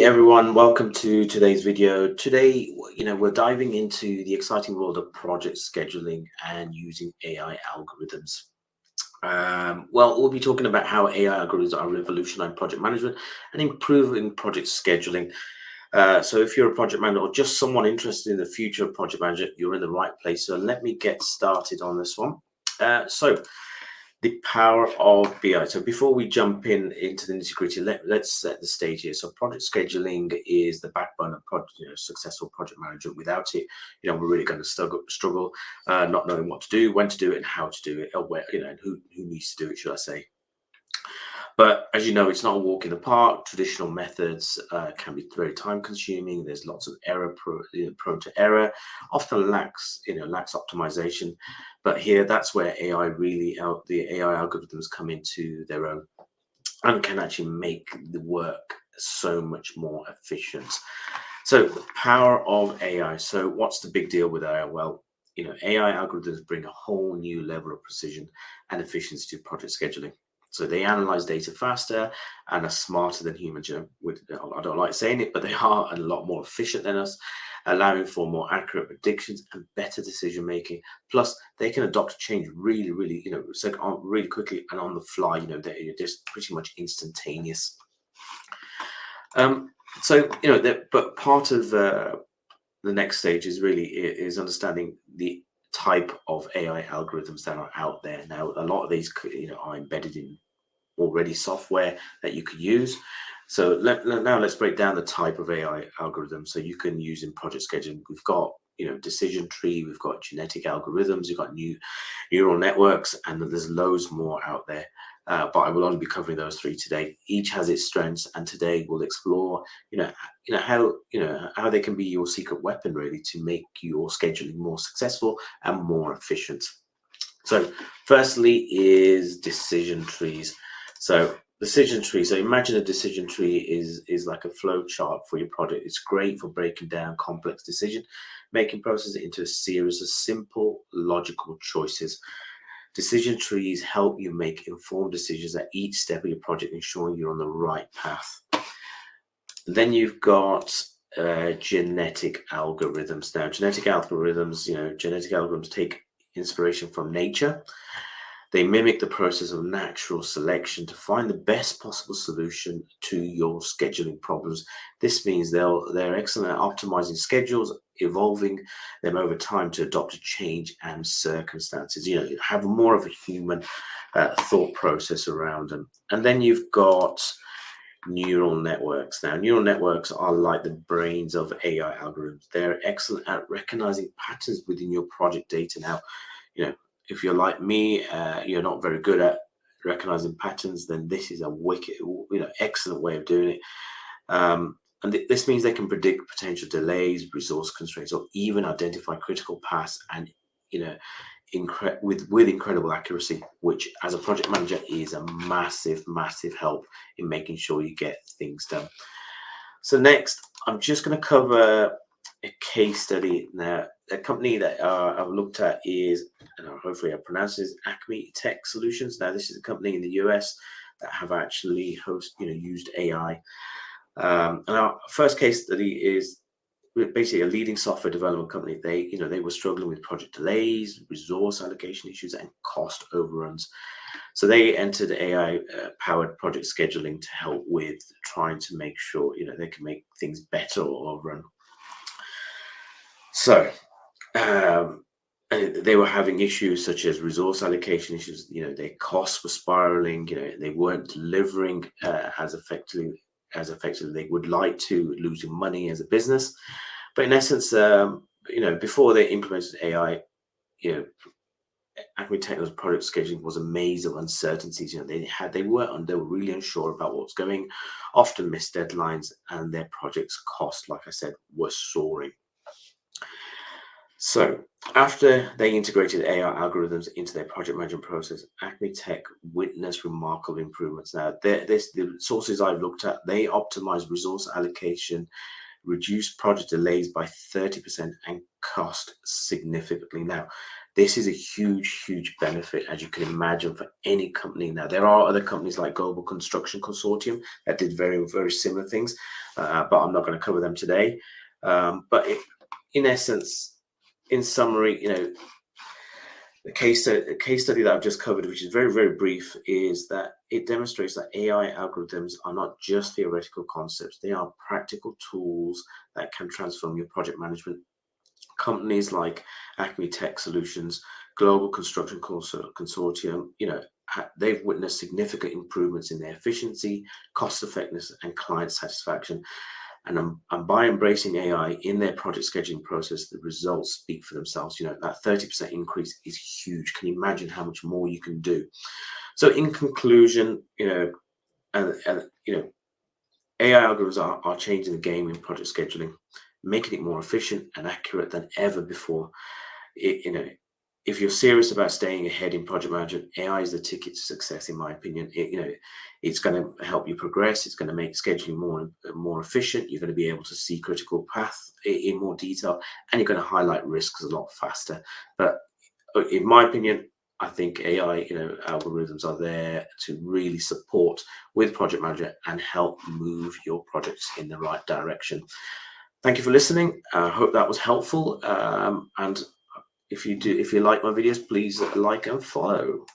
everyone, welcome to today's video. Today, we're diving into the exciting world of project scheduling and using AI algorithms. We'll be talking about how AI algorithms are revolutionizing project management and improving project scheduling. So if you're a project manager or just someone interested in the future of project management, you're in the right place. So let me get started on this one. So the power of BI. So before we jump into the nitty-gritty, let's set the stage here. So project scheduling is the backbone of successful project management. Without it, we're really going to struggle not knowing what to do, when to do it, and how to do it, or where, and who needs to do it, should I say. But as you know, it's not a walk in the park. Traditional methods can be very time consuming. There's lots of error, prone to error, often lacks optimization. But here, that's where the AI algorithms come into their own and can actually make the work so much more efficient. So the power of AI. So what's the big deal with AI? Well, AI algorithms bring a whole new level of precision and efficiency to project scheduling. So they analyze data faster and are smarter than humans. I don't like saying it, but they are a lot more efficient than us, allowing for more accurate predictions and better decision making. Plus, they can adopt change really, really, really quickly and on the fly. They're just pretty much instantaneous. But part of the next stage is understanding the type of AI algorithms that are out there. Now, a lot of these are embedded in already software that you could use. So now let's break down the type of AI algorithm so you can use in project scheduling. We've got decision tree, we've got genetic algorithms, we've got neural networks, and there's loads more out there. But I will only be covering those three today. Each has its strengths, and today we'll explore, how they can be your secret weapon, really, to make your scheduling more successful and more efficient. So, firstly, is decision trees. So, decision tree. So, imagine a decision tree is like a flow chart for your project. It's great for breaking down complex decision-making processes into a series of simple, logical choices. Decision trees help you make informed decisions at each step of your project, ensuring you're on the right path. Then you've got genetic algorithms. Now, genetic algorithms take inspiration from nature. They mimic the process of natural selection to find the best possible solution to your scheduling problems. This means they're excellent at optimizing schedules, evolving them over time to adopt to change and circumstances. Have more of a human thought process around them. And then you've got neural networks. Now, neural networks are like the brains of AI algorithms. They're excellent at recognizing patterns within your project data. Now, if you're like me, you're not very good at recognizing patterns, then this is a excellent way of doing it. And this means they can predict potential delays, resource constraints, or even identify critical paths and, with incredible accuracy, which as a project manager is a massive, massive help in making sure you get things done. So next, I'm just going to cover a case study. Now, a company that I've looked at is, and hopefully I pronounce this, Acme Tech Solutions. Now, this is a company in the US that have actually used AI. And our first case study is basically a leading software development company. They were struggling with project delays, resource allocation issues, and cost overruns. So they entered AI powered project scheduling to help with trying to make sure they can make things better or run. So they were having issues such as resource allocation issues. Their costs were spiraling. They weren't delivering as effectively as they would like to, losing money as a business. But in essence, before they implemented AI, Acme Technologies product scheduling was a maze of uncertainties. They were really unsure about what was going, often missed deadlines, and their project's costs, like I said, were soaring. So after they integrated AI algorithms into their project management process, Acme Tech witnessed remarkable improvements. Now, the sources I've looked at, they optimized resource allocation, reduce project delays by 30% and cost significantly. Now, this is a huge benefit, as you can imagine, for any company. Now, there are other companies like Global Construction Consortium that did very similar things, but I'm not going to cover them today. In essence, in summary, the case study that I've just covered, which is very brief, is that it demonstrates that AI algorithms are not just theoretical concepts. They are practical tools that can transform your project management. Companies like Acme Tech Solutions, Global Construction Consortium, they've witnessed significant improvements in their efficiency, cost effectiveness, and client satisfaction. And by embracing AI in their project scheduling process, the results speak for themselves. That 30% increase is huge. Can you imagine how much more you can do? So in conclusion, AI algorithms are changing the game in project scheduling, making it more efficient and accurate than ever before. If you're serious about staying ahead in project management, AI is the ticket to success, in my opinion. It's going to help you progress. It's going to make scheduling more efficient. You're going to be able to see critical paths in more detail, and you're going to highlight risks a lot faster. But in my opinion, I think AI, algorithms are there to really support with project management and help move your projects in the right direction. Thank you for listening. I hope that was helpful. And if you like my videos, please like and follow.